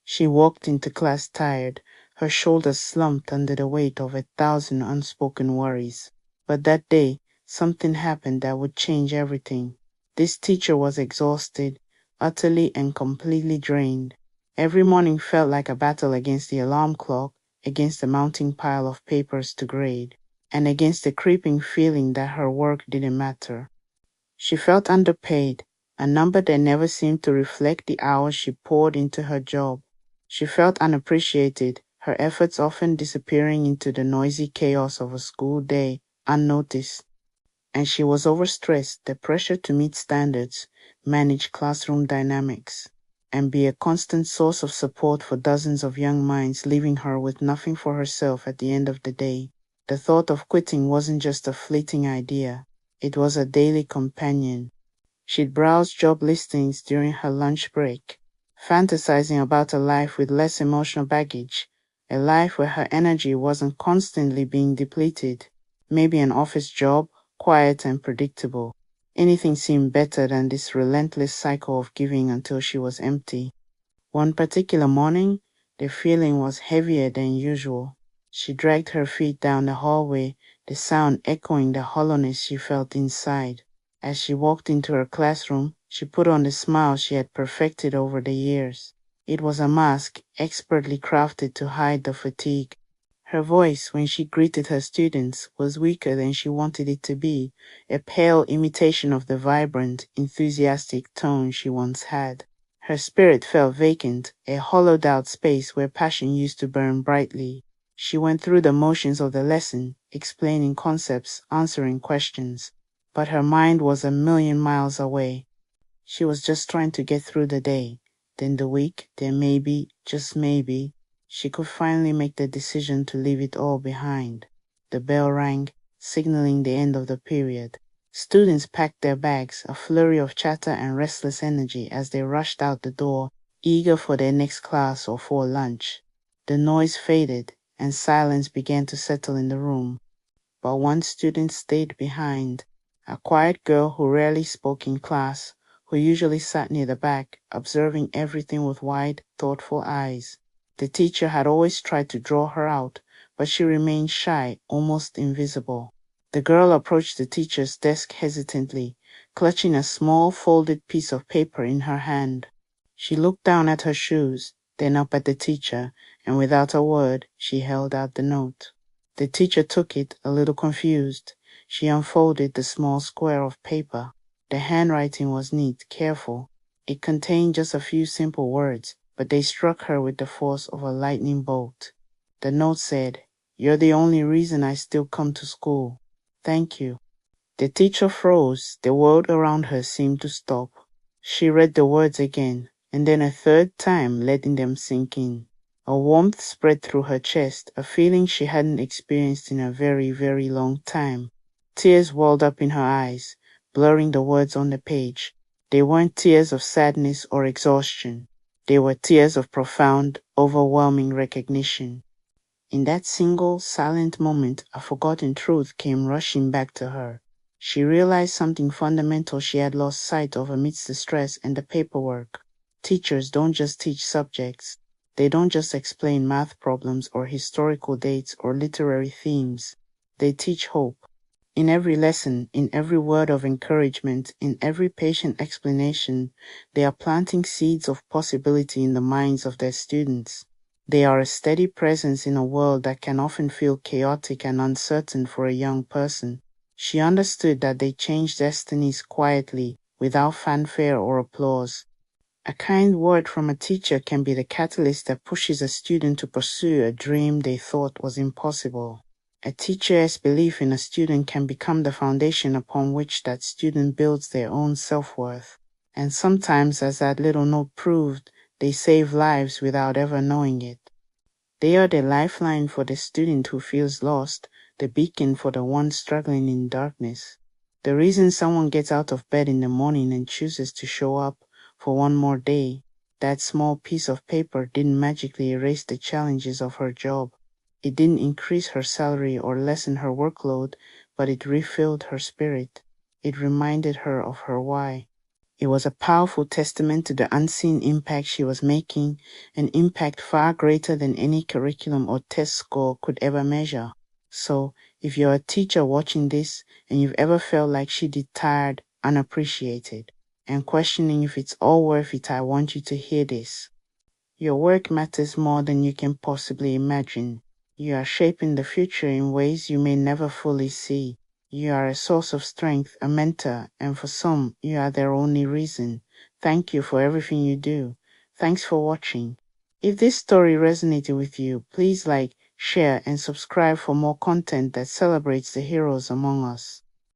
She walked into class tired, her shoulders slumped under the weight of 1,000 unspoken worries. But that day, something happened that would change everything. This teacher was exhausted, utterly and completely drained. Every morning felt like a battle against the alarm clock, against the mounting pile of papers to grade, and against the creeping feeling that her work didn't matter. She felt underpaid, a number that never seemed to reflect the hours she poured into her job. She felt unappreciated, her efforts often disappearing into the noisy chaos of a school day, unnoticed. And she was overstressed, the pressure to meet standards, manage classroom dynamics, and be a constant source of support for dozens of young minds, leaving her with nothing for herself at the end of the day. The thought of quitting wasn't just a fleeting idea, it was a daily companion. She'd browse job listings during her lunch break, fantasizing about a life with less emotional baggage, a life where her energy wasn't constantly being depleted. Maybe an office job, quiet and predictable. Anything seemed better than this relentless cycle of giving until she was empty. One particular morning, the feeling was heavier than usual. She dragged her feet down the hallway, the sound echoing the hollowness she felt inside. As she walked into her classroom, she put on the smile she had perfected over the years. It was a mask expertly crafted to hide the fatigue. Her voice, when she greeted her students, was weaker than she wanted it to be, a pale imitation of the vibrant, enthusiastic tone she once had. Her spirit felt vacant, a hollowed-out space where passion used to burn brightly. She went through the motions of the lesson, explaining concepts, answering questions, but her mind was a million miles away. She was just trying to get through the day, then the week, then maybe, just maybe, she could finally make the decision to leave it all behind. The bell rang, signaling the end of the period. Students packed their bags, a flurry of chatter and restless energy as they rushed out the door, eager for their next class or for lunch. The noise faded, and silence began to settle in the room. But one student stayed behind, a quiet girl who rarely spoke in class, who usually sat near the back, observing everything with wide, thoughtful eyes. The teacher had always tried to draw her out, but she remained shy, almost invisible. The girl approached the teacher's desk hesitantly, clutching a small folded piece of paper in her hand. She looked down at her shoes, then up at the teacher, and without a word, she held out the note. The teacher took it, a little confused. She unfolded the small square of paper. The handwriting was neat, careful. It contained just a few simple words, but they struck her with the force of a lightning bolt. The note said, "You're the only reason I still come to school. Thank you." The teacher froze. The world around her seemed to stop. She read the words again, and then a third time, letting them sink in. A warmth spread through her chest, a feeling she hadn't experienced in a very, very long time. Tears welled up in her eyes, blurring the words on the page. They weren't tears of sadness or exhaustion. They were tears of profound, overwhelming recognition. In that single, silent moment, a forgotten truth came rushing back to her. She realized something fundamental she had lost sight of amidst the stress and the paperwork. Teachers don't just teach subjects. They don't just explain math problems or historical dates or literary themes. They teach hope. In every lesson, in every word of encouragement, in every patient explanation, they are planting seeds of possibility in the minds of their students. They are a steady presence in a world that can often feel chaotic and uncertain for a young person. She understood that they change destinies quietly, without fanfare or applause. A kind word from a teacher can be the catalyst that pushes a student to pursue a dream they thought was impossible. A teacher's belief in a student can become the foundation upon which that student builds their own self-worth. And sometimes, as that little note proved, they save lives without ever knowing it. They are the lifeline for the student who feels lost, the beacon for the one struggling in darkness. The reason someone gets out of bed in the morning and chooses to show up for one more day, that small piece of paper didn't magically erase the challenges of her job. It didn't increase her salary or lessen her workload, but it refilled her spirit. It reminded her of her why. It was a powerful testament to the unseen impact she was making, an impact far greater than any curriculum or test score could ever measure. So, if you're a teacher watching this and you've ever felt like she did tired, unappreciated, and questioning if it's all worth it, I want you to hear this. Your work matters more than you can possibly imagine. You are shaping the future in ways you may never fully see. You are a source of strength, a mentor, and for some, you are their only reason. Thank you for everything you do. Thanks for watching. If this story resonated with you, please like, share, and subscribe for more content that celebrates the heroes among us.